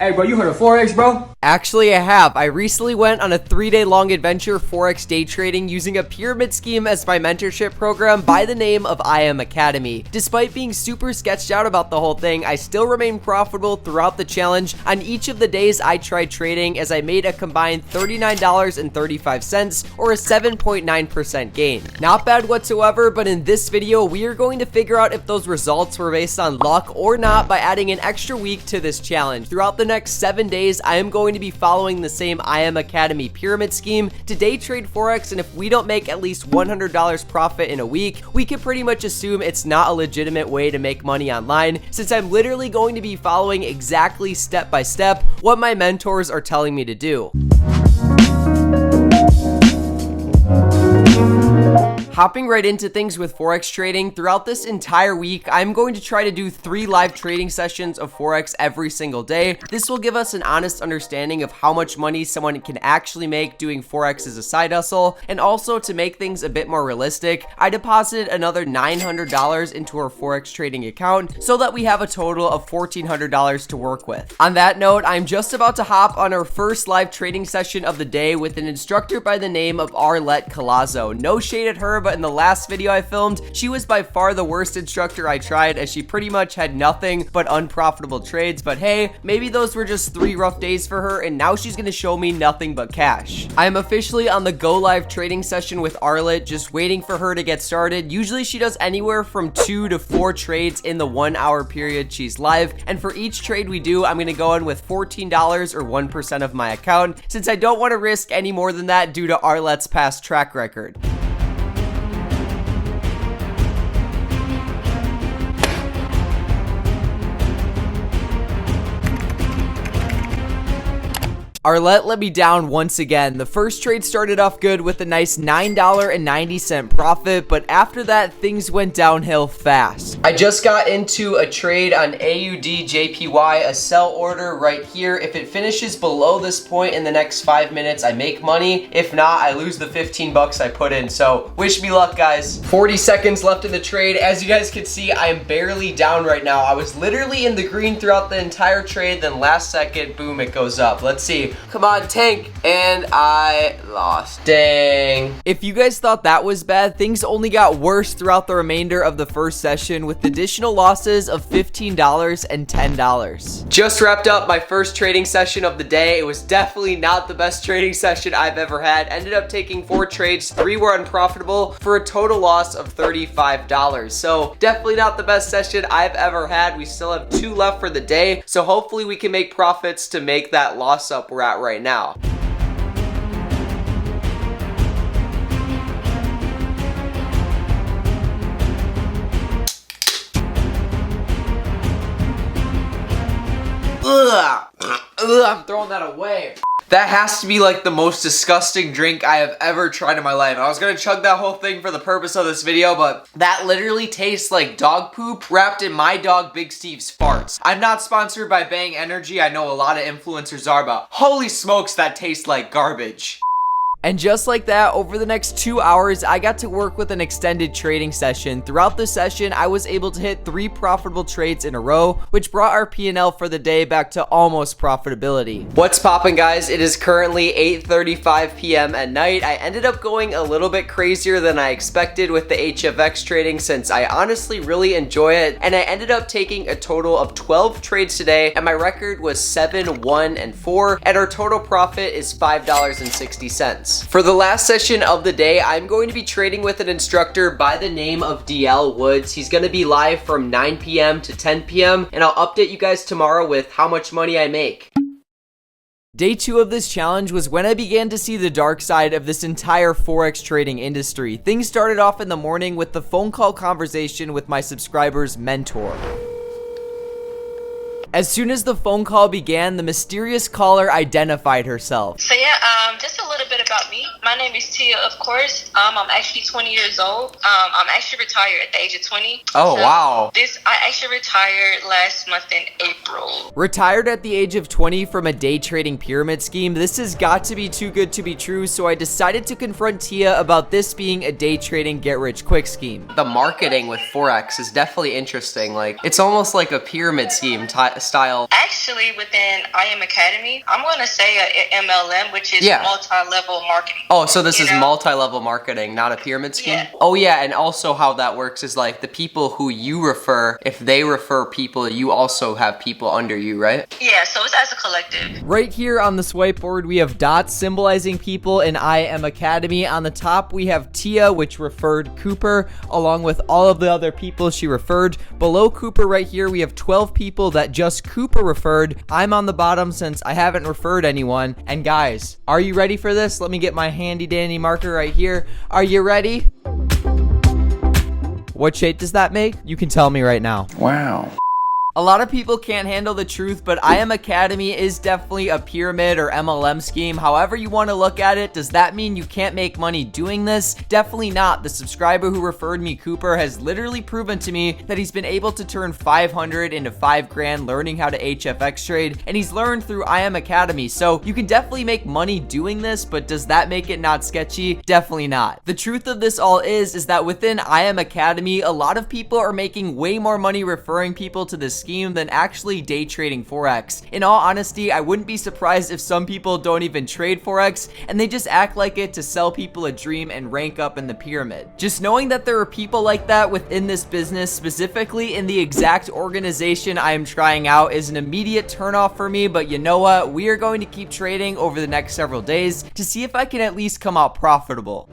Hey bro, you heard of Forex, bro? Actually, I have. I recently went on a 3-day long adventure Forex day trading using a pyramid scheme as my mentorship program by the name of I Am Academy. Despite being super sketched out about the whole thing, I still remained profitable throughout the challenge on each of the days I tried trading, as I made a combined $39.35 or a 7.9% gain. Not bad whatsoever, but in this video, we are going to figure out if those results were based on luck or not by adding an extra week to this challenge. Throughout the next 7 days, I am going to be following the same I Am Academy pyramid scheme to day trade Forex, and if we don't make at least $100 profit in a week, we can pretty much assume it's not a legitimate way to make money online, since I'm literally going to be following exactly step by step what my mentors are telling me to do. Hopping right into things with Forex trading, throughout this entire week, I'm going to try to do 3 live trading sessions of Forex every single day. This will give us an honest understanding of how much money someone can actually make doing Forex as a side hustle, and also to make things a bit more realistic, I deposited another $900 into our Forex trading account so that we have a total of $1,400 to work with. On that note, I'm just about to hop on our first live trading session of the day with an instructor by the name of Arlette Colazo. No shade at her, but in the last video I filmed, she was by far the worst instructor I tried, as she pretty much had nothing but unprofitable trades. But hey, maybe those were just 3 rough days for her, and now she's gonna show me nothing but cash. I am officially on the go live trading session with Arlette, just waiting for her to get started. Usually she does anywhere from 2 to 4 trades in the 1 hour period she's live, and for each trade we do, I'm gonna go in with $14 or 1% of my account, since I don't want to risk any more than that due to Arlette's past track record. Arlette let me down once again. The first trade started off good with a nice $9.90 profit, but after that, things went downhill fast. I just got into a trade on AUD/JPY, a sell order right here. If it finishes below this point in the next 5 minutes, I make money. If not, I lose the 15 bucks I put in. So wish me luck, guys. 40 seconds left in the trade. As you guys can see, I am barely down right now. I was literally in the green throughout the entire trade, then last second, boom, it goes up. Let's see. Come on, tank. And I lost. Dang. If you guys thought that was bad, things only got worse throughout the remainder of the first session, with additional losses of $15 and $10. Just wrapped up my first trading session of the day. It was definitely not the best trading session I've ever had. Ended up taking 4 trades, 3 were unprofitable for a total loss of $35. So definitely not the best session I've ever had. We still have 2 left for the day, so hopefully we can make profits to make that loss up we're at right now. I'm throwing that away. That has to be like the most disgusting drink I have ever tried in my life. I was gonna chug that whole thing for the purpose of this video, but that literally tastes like dog poop wrapped in my dog Big Steve's farts. I'm not sponsored by Bang Energy. I know a lot of influencers are, but holy smokes, that tastes like garbage. And just like that, over the next 2 hours, I got to work with an extended trading session. Throughout the session, I was able to hit 3 profitable trades in a row, which brought our P&L for the day back to almost profitability. What's poppin', guys? It is currently 8:35 p.m. at night. I ended up going a little bit crazier than I expected with the HFX trading, since I honestly really enjoy it, and I ended up taking a total of 12 trades today, and my record was 7, 1, and 4, and our total profit is $5.60. For the last session of the day, I'm going to be trading with an instructor by the name of DL Woods. He's going to be live from 9 p.m. to 10 p.m. and I'll update you guys tomorrow with how much money I make. Day 2 of this challenge was when I began to see the dark side of this entire Forex trading industry. Things started off in the morning with the phone call conversation with my subscriber's mentor. As soon as the phone call began, the mysterious caller identified herself. So yeah, just a little bit about me. My name is Tia, of course. I'm actually 20 years old. I'm actually retired at the age of 20. Oh, wow. I actually retired last month in April. Retired at the age of 20 from a day trading pyramid scheme. This has got to be too good to be true, so I decided to confront Tia about this being a day trading get rich quick scheme. The marketing with Forex is definitely interesting. Like, it's almost like a pyramid scheme lifestyle? Actually, within I Am Academy, I'm going to say a MLM, which is multi-level marketing. Oh, so this is multi-level marketing, not a pyramid scheme? Yeah. Oh yeah, and also how that works is like the people who you refer, if they refer people, you also have people under you, right? Yeah, so it's as a collective. Right here on this whiteboard, we have dots symbolizing people in I Am Academy. On the top, we have Tia, which referred Cooper, along with all of the other people she referred. Below Cooper right here, we have 12 people that just Cooper referred. I'm on the bottom since I haven't referred anyone. And guys, are you ready for this? Let me get my handy dandy marker right here. Are you ready? What shape does that make? You can tell me right now. Wow. A lot of people can't handle the truth, but I Am Academy is definitely a pyramid or MLM scheme. However you want to look at it, does that mean you can't make money doing this? Definitely not. The subscriber who referred me, Cooper, has literally proven to me that he's been able to turn 500 into 5 grand learning how to HFX trade, and he's learned through I Am Academy. So you can definitely make money doing this, but does that make it not sketchy? Definitely not. The truth of this all is that within I Am Academy, a lot of people are making way more money referring people to this scheme than actually day trading Forex. In all honesty, I wouldn't be surprised if some people don't even trade Forex and they just act like it to sell people a dream and rank up in the pyramid. Just knowing that there are people like that within this business, specifically in the exact organization I am trying out, is an immediate turnoff for me, but you know what? We are going to keep trading over the next several days to see if I can at least come out profitable.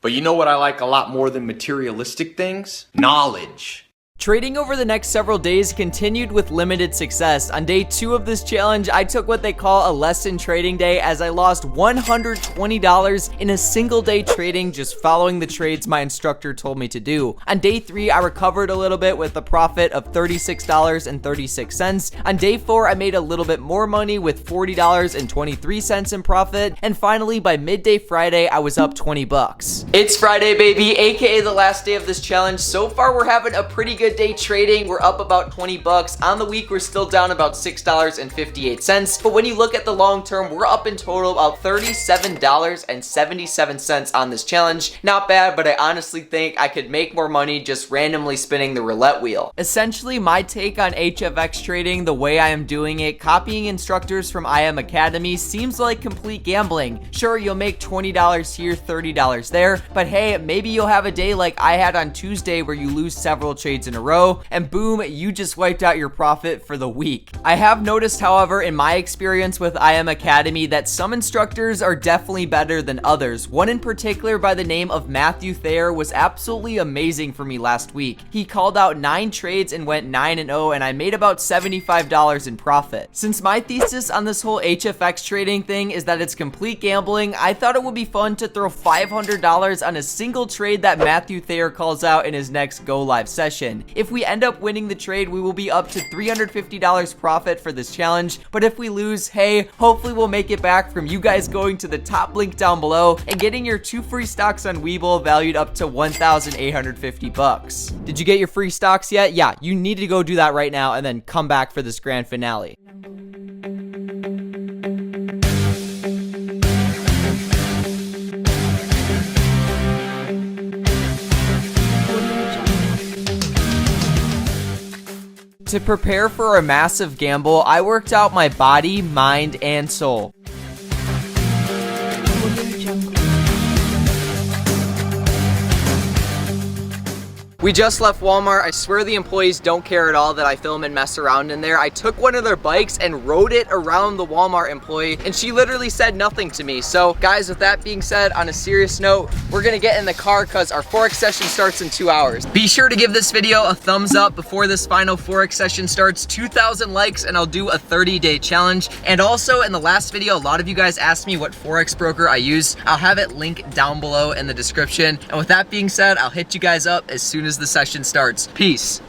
But you know what I like a lot more than materialistic things? Knowledge. Trading over the next several days continued with limited success. On day 2 of this challenge, I took what they call a lesson trading day as I lost $120 in a single day trading just following the trades my instructor told me to do. On day 3, I recovered a little bit with a profit of $36.36. On day 4, I made a little bit more money with $40.23 in profit. And finally, by midday Friday, I was up 20 bucks. It's Friday, baby, aka the last day of this challenge. So far, we're having a pretty good day trading. We're up about 20 bucks. On the week, we're still down about $6.58. But when you look at the long term, we're up in total about $37.77 on this challenge. Not bad, but I honestly think I could make more money just randomly spinning the roulette wheel. Essentially, my take on HFX trading, the way I am doing it, copying instructors from I Am Academy, seems like complete gambling. Sure, you'll make $20 here, $30 there, but hey, maybe you'll have a day like I had on Tuesday where you lose several trades in a row, and boom, you just wiped out your profit for the week. I have noticed, however, in my experience with I Am Academy, that some instructors are definitely better than others. One in particular by the name of Matthew Thayer was absolutely amazing for me last week. He called out 9 trades and went 9-0, and I made about $75 in profit. Since my thesis on this whole HFX trading thing is that it's complete gambling, I thought it would be fun to throw $500 on a single trade that Matthew Thayer calls out in his next go live session. If we end up winning the trade, we will be up to $350 profit for this challenge, but if we lose, hey, hopefully we'll make it back from you guys going to the top link down below and getting your 2 free stocks on WeBull valued up to 1,850 bucks. Did you get your free stocks yet? Yeah, you need to go do that right now and then come back for this grand finale. To prepare for a massive gamble, I worked out my body, mind, and soul. We just left Walmart. I swear the employees don't care at all that I film and mess around in there. I took one of their bikes and rode it around the Walmart employee, and she literally said nothing to me. So guys, with that being said, on a serious note, we're gonna get in the car because our Forex session starts in 2 hours. Be sure to give this video a thumbs up before this final Forex session starts. 2,000 likes and I'll do a 30-day challenge. And also in the last video, a lot of you guys asked me what Forex broker I use. I'll have it linked down below in the description. And with that being said, I'll hit you guys up as soon as the session starts. Peace.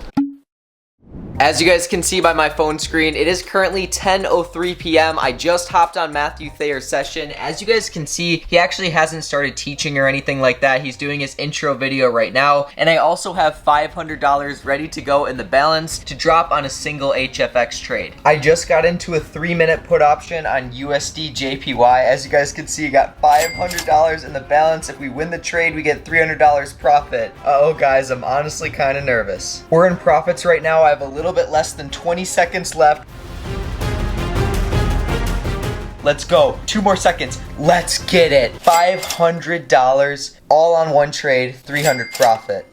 As you guys can see by my phone screen, it is currently 10:03 p.m. I just hopped on Matthew Thayer's session. As you guys can see, he actually hasn't started teaching or anything like that. He's doing his intro video right now. And I also have $500 ready to go in the balance to drop on a single HFX trade. I just got into a 3-minute put option on USD JPY. As you guys can see, I got $500 in the balance. If we win the trade, we get $300 profit. Uh-oh, guys, I'm honestly kind of nervous. We're in profits right now. I have a little bit less than 20 seconds left. Let's go. 2 more seconds. Let's get it. $500 all on one trade, 300 profit.